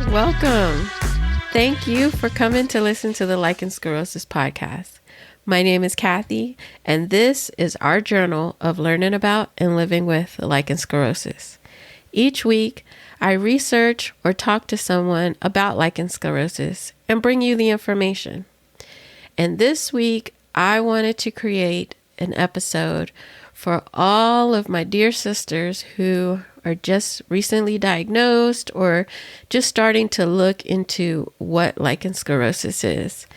welcome. Thank you for coming to listen to the Lichen Sclerosus podcast. My name is Kathy, and this is our journal of learning about and living with lichen sclerosus. Each week, I research or talk to someone about lichen sclerosus and bring you the information. And this week, I wanted to create an episode for all of my dear sisters who are just recently diagnosed or just starting to look into what lichen sclerosus is.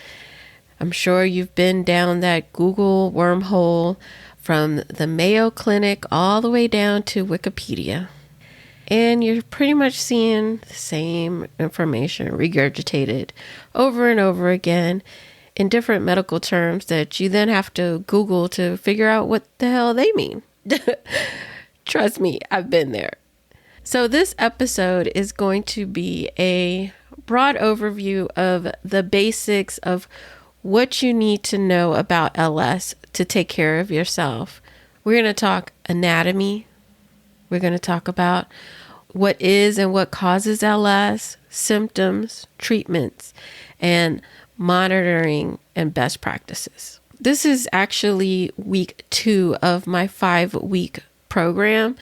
I'm sure you've been down that Google wormhole from the Mayo Clinic all the way down to Wikipedia. And you're pretty much seeing the same information regurgitated over and over again in different medical terms that you then have to Google to figure out what the hell they mean. Trust me, I've been there. So this episode is going to be a broad overview of the basics of what you need to know about LS to take care of yourself. We're going to talk anatomy. We're going to talk about what is and what causes LS, symptoms, treatments, and monitoring and best practices. This is actually week 2 of my 5-week program.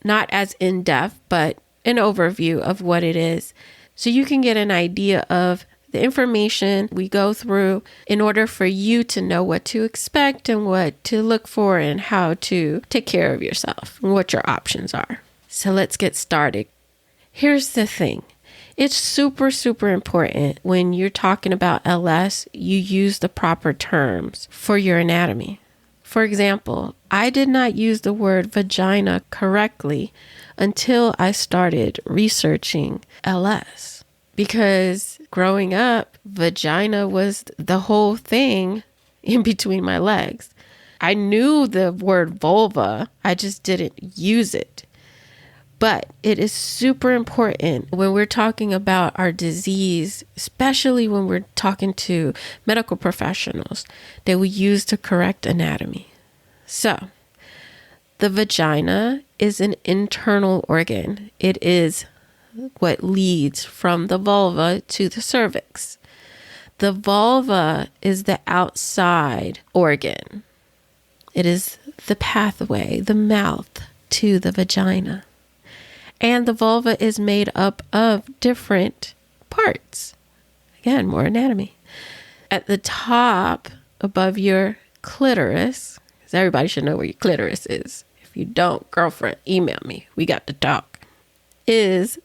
Not as in-depth, but an overview of what it is. So you can get an idea of the information we go through in order for you to know what to expect and what to look for and how to take care of yourself and what your options are. So let's get started. Here's the thing. It's super, super important when you're talking about LS, you use the proper terms for your anatomy. For example, I did not use the word vagina correctly until I started researching LS. Because growing up, vagina was the whole thing in between my legs. I knew the word vulva, I just didn't use it. But it is super important when we're talking about our disease, especially when we're talking to medical professionals, that we use the correct anatomy. So, the vagina is an internal organ. It is what leads from the vulva to the cervix. The vulva is the outside organ. It is the pathway, the mouth to the vagina. And the vulva is made up of different parts. Again, more anatomy. At the top, above your clitoris, because everybody should know where your clitoris is. If you don't, girlfriend, email me. We got to talk. Is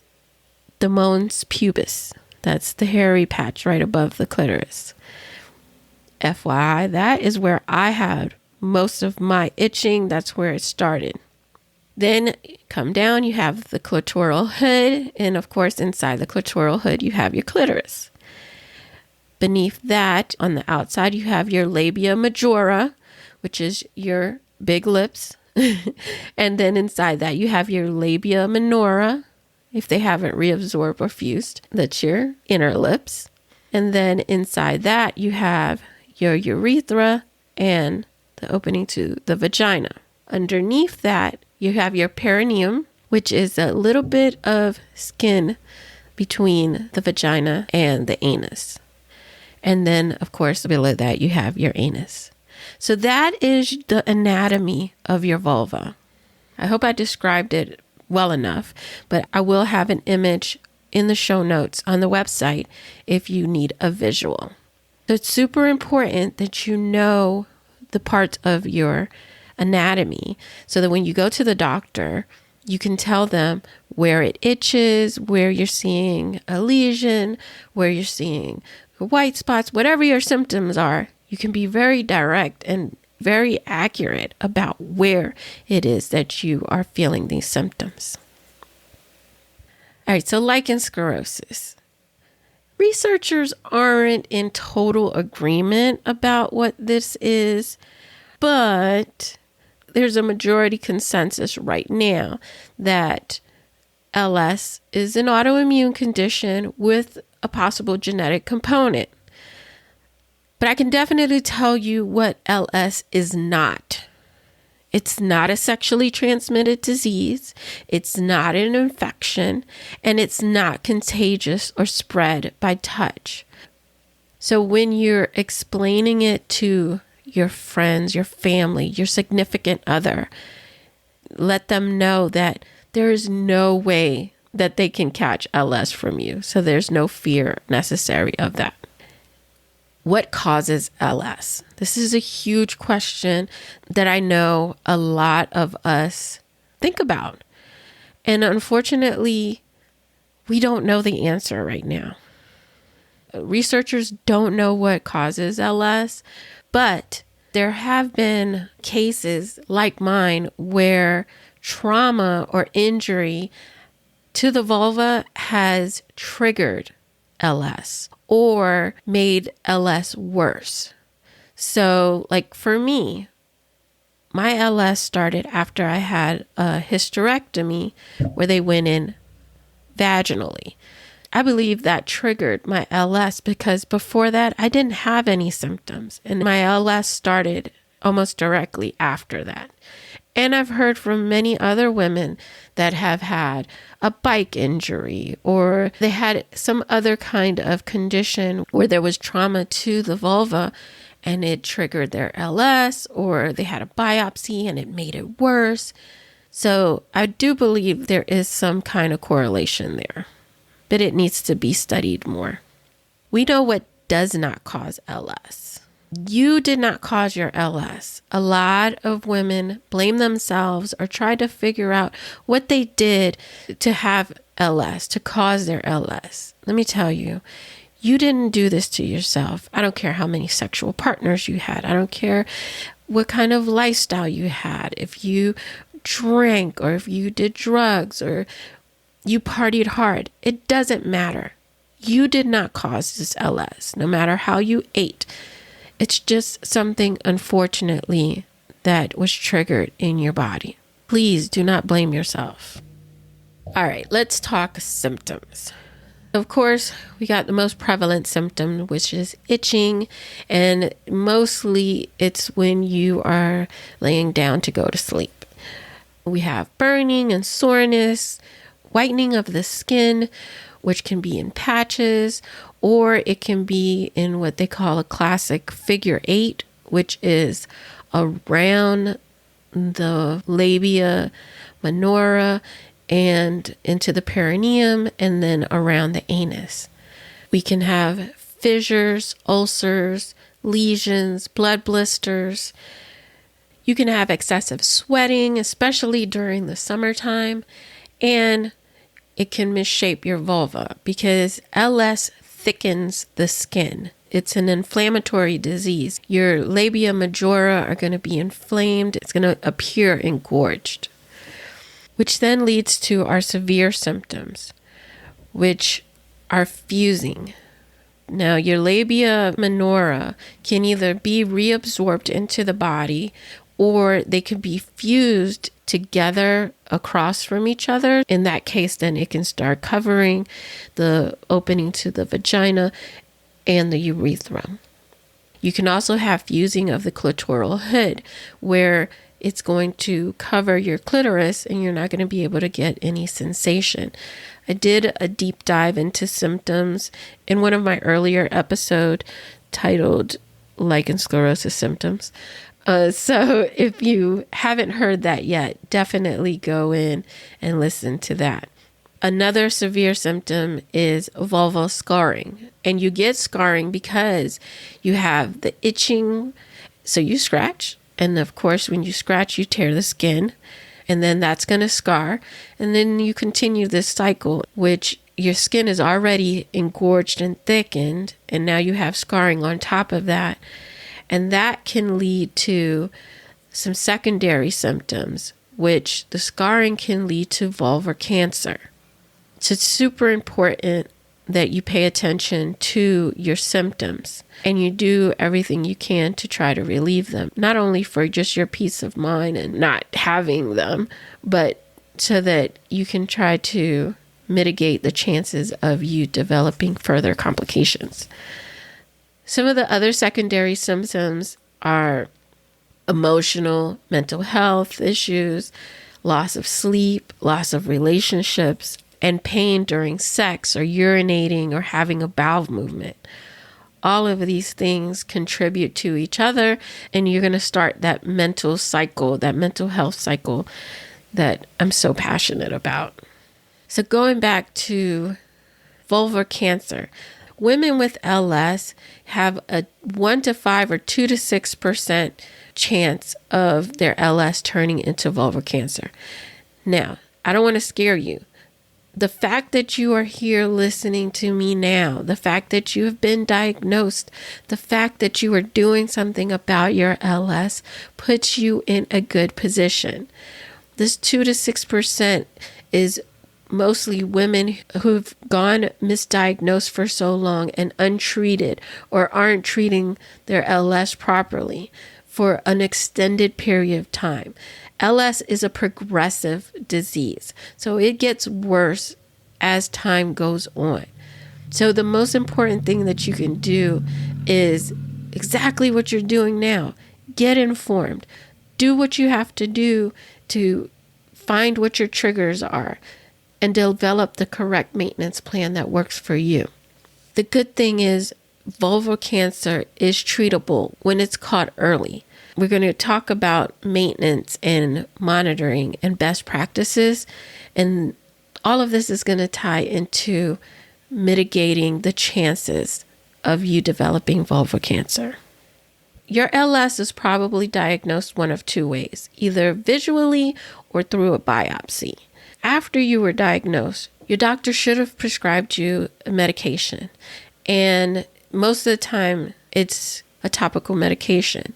the mons pubis. That's the hairy patch right above the clitoris. FYI, that is where I had most of my itching. That's where it started. Then come down, you have the clitoral hood. And of course, inside the clitoral hood, you have your clitoris. Beneath that, on the outside, you have your labia majora, which is your big lips. And then inside that, you have your labia minora. If they haven't reabsorbed or fused, that's your inner lips. And then inside that, you have your urethra and the opening to the vagina. Underneath that, you have your perineum, which is a little bit of skin between the vagina and the anus. And then, of course, below that, you have your anus. So that is the anatomy of your vulva. I hope I described it well enough, but I will have an image in the show notes on the website if you need a visual. So it's super important that you know the parts of your anatomy so that when you go to the doctor, you can tell them where it itches, where you're seeing a lesion, where you're seeing white spots, whatever your symptoms are. You can be very direct and very accurate about where it is that you are feeling these symptoms. All right, so lichen sclerosus. Researchers aren't in total agreement about what this is, but there's a majority consensus right now that LS is an autoimmune condition with a possible genetic component. But I can definitely tell you what LS is not. It's not a sexually transmitted disease. It's not an infection, and it's not contagious or spread by touch. So when you're explaining it to your friends, your family, your significant other, let them know that there is no way that they can catch LS from you. So there's no fear necessary of that. What causes LS? This is a huge question that I know a lot of us think about. And unfortunately, we don't know the answer right now. Researchers don't know what causes LS, but there have been cases like mine where trauma or injury to the vulva has triggered LS or made LS worse. So like for me, my LS started after I had a hysterectomy where they went in vaginally. I believe that triggered my LS because before that, I didn't have any symptoms. And my LS started almost directly after that. And I've heard from many other women that have had a bike injury or they had some other kind of condition where there was trauma to the vulva and it triggered their LS, or they had a biopsy and it made it worse. So I do believe there is some kind of correlation there, but it needs to be studied more. We know what does not cause LS. You did not cause your LS. A lot of women blame themselves or try to figure out what they did to have LS, to cause their LS. Let me tell you, you didn't do this to yourself. I don't care how many sexual partners you had. I don't care what kind of lifestyle you had. If you drank or if you did drugs or you partied hard, it doesn't matter. You did not cause this LS, no matter how you ate. It's just something, unfortunately, that was triggered in your body. Please do not blame yourself. All right, let's talk symptoms. Of course, we got the most prevalent symptom, which is itching. And mostly it's when you are laying down to go to sleep. We have burning and soreness, whitening of the skin, which can be in patches, or it can be in what they call a classic figure 8, which is around the labia minora and into the perineum and then around the anus. We can have fissures, ulcers, lesions, blood blisters. You can have excessive sweating, especially during the summertime, and it can misshape your vulva because LS thickens the skin. It's an inflammatory disease. Your labia majora are going to be inflamed. It's going to appear engorged, which then leads to our severe symptoms, which are fusing. Now, your labia minora can either be reabsorbed into the body or they can be fused together across from each other. In that case, then it can start covering the opening to the vagina and the urethra. You can also have fusing of the clitoral hood, where it's going to cover your clitoris and you're not going to be able to get any sensation. I did a deep dive into symptoms in one of my earlier episodes titled Lichen Sclerosus Symptoms. So if you haven't heard that yet, definitely go in and listen to that. Another severe symptom is vulval scarring. And you get scarring because you have the itching. So you scratch. And of course, when you scratch, you tear the skin. And then that's going to scar. And then you continue this cycle, which your skin is already engorged and thickened. And now you have scarring on top of that. And that can lead to some secondary symptoms, which the scarring can lead to vulvar cancer. So it's super important that you pay attention to your symptoms and you do everything you can to try to relieve them, not only for just your peace of mind and not having them, but so that you can try to mitigate the chances of you developing further complications. Some of the other secondary symptoms are emotional, mental health issues, loss of sleep, loss of relationships, and pain during sex or urinating or having a bowel movement. All of these things contribute to each other, and you're going to start that mental cycle, that mental health cycle that I'm so passionate about. So going back to vulvar cancer, women with LS have a 1 to 5 or 2 to 6% chance of their LS turning into vulvar cancer. Now, I don't want to scare you. The fact that you are here listening to me now, the fact that you have been diagnosed, the fact that you are doing something about your LS puts you in a good position. This 2 to 6% is mostly women who've gone misdiagnosed for so long and untreated or aren't treating their LS properly for an extended period of time. LS is a progressive disease, so it gets worse as time goes on. So the most important thing that you can do is exactly what you're doing now. Get informed. Do what you have to do to find what your triggers are and develop the correct maintenance plan that works for you. The good thing is vulvar cancer is treatable when it's caught early. We're going to talk about maintenance and monitoring and best practices. And all of this is going to tie into mitigating the chances of you developing vulvar cancer. Your LS is probably diagnosed one of two ways, either visually or through a biopsy. After you were diagnosed, your doctor should have prescribed you a medication. And most of the time, it's a topical medication.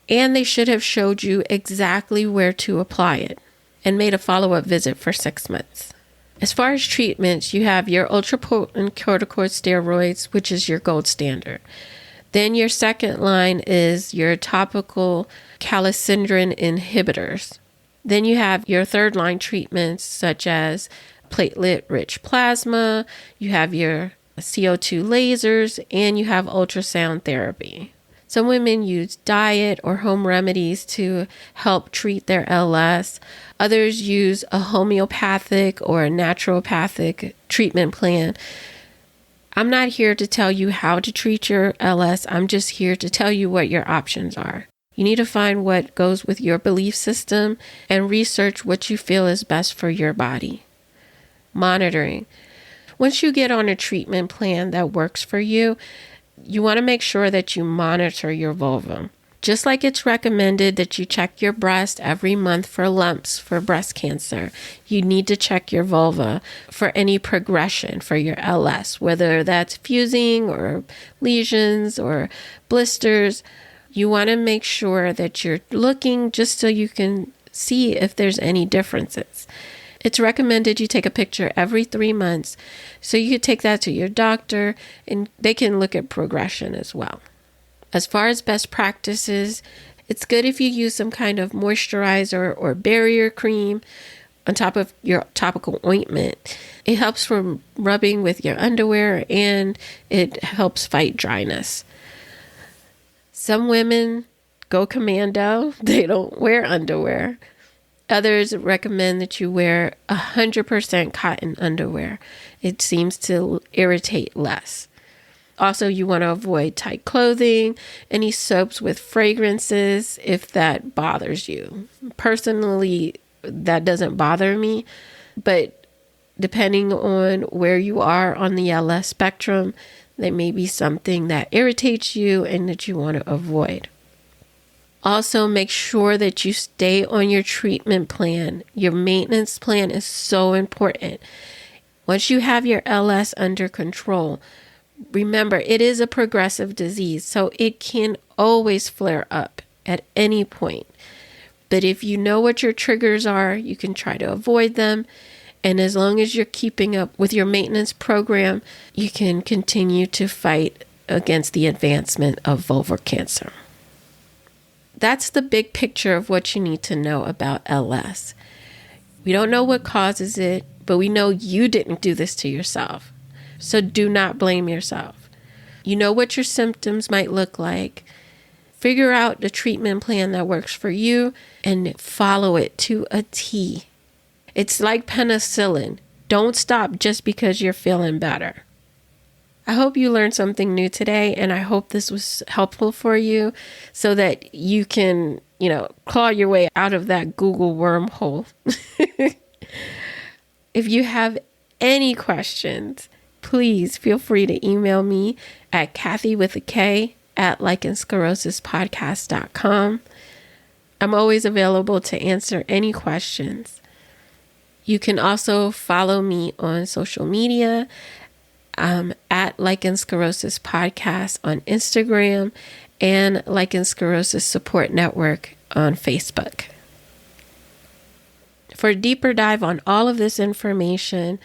And they should have showed you exactly where to apply it and made a follow-up visit for 6 months. As far as treatments, you have your ultrapotent corticosteroids, which is your gold standard. Then your second line is your topical calcineurin inhibitors. Then you have your third line treatments such as platelet-rich plasma, you have your CO2 lasers, and you have ultrasound therapy. Some women use diet or home remedies to help treat their LS. Others use a homeopathic or a naturopathic treatment plan. I'm not here to tell you how to treat your LS. I'm just here to tell you what your options are. You need to find what goes with your belief system and research what you feel is best for your body. Monitoring. Once you get on a treatment plan that works for you, you want to make sure that you monitor your vulva. Just like it's recommended that you check your breast every month for lumps for breast cancer, you need to check your vulva for any progression for your LS, whether that's fusing or lesions or blisters. You want to make sure that you're looking just so you can see if there's any differences. It's recommended you take a picture every 3 months. So you could take that to your doctor and they can look at progression as well. As far as best practices, it's good if you use some kind of moisturizer or barrier cream on top of your topical ointment. It helps from rubbing with your underwear and it helps fight dryness. Some women go commando. They don't wear underwear. Others recommend that you wear 100% cotton underwear. It seems to irritate less. Also, you want to avoid tight clothing, any soaps with fragrances if that bothers you. Personally, that doesn't bother me, but depending on where you are on the LS spectrum, there may be something that irritates you and that you want to avoid. Also, make sure that you stay on your treatment plan. Your maintenance plan is so important. Once you have your LS under control, remember, it is a progressive disease, so it can always flare up at any point. But if you know what your triggers are, you can try to avoid them. And as long as you're keeping up with your maintenance program, you can continue to fight against the advancement of vulvar cancer. That's the big picture of what you need to know about LS. We don't know what causes it, but we know you didn't do this to yourself. So do not blame yourself. You know what your symptoms might look like. Figure out the treatment plan that works for you and follow it to a T. It's like penicillin. Don't stop just because you're feeling better. I hope you learned something new today, and I hope this was helpful for you so that you can, claw your way out of that Google wormhole. If you have any questions, please feel free to email me at Kathy@lichensclerosuspodcast.com. I'm always available to answer any questions. You can also follow me on social media at Lichen Sclerosus Podcast on Instagram and Lichen Sclerosus Support Network on Facebook. For a deeper dive on all of this information,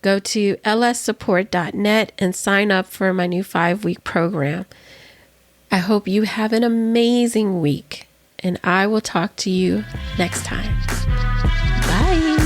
go to lssupport.net and sign up for my new 5-week program. I hope you have an amazing week, and I will talk to you next time. Bye.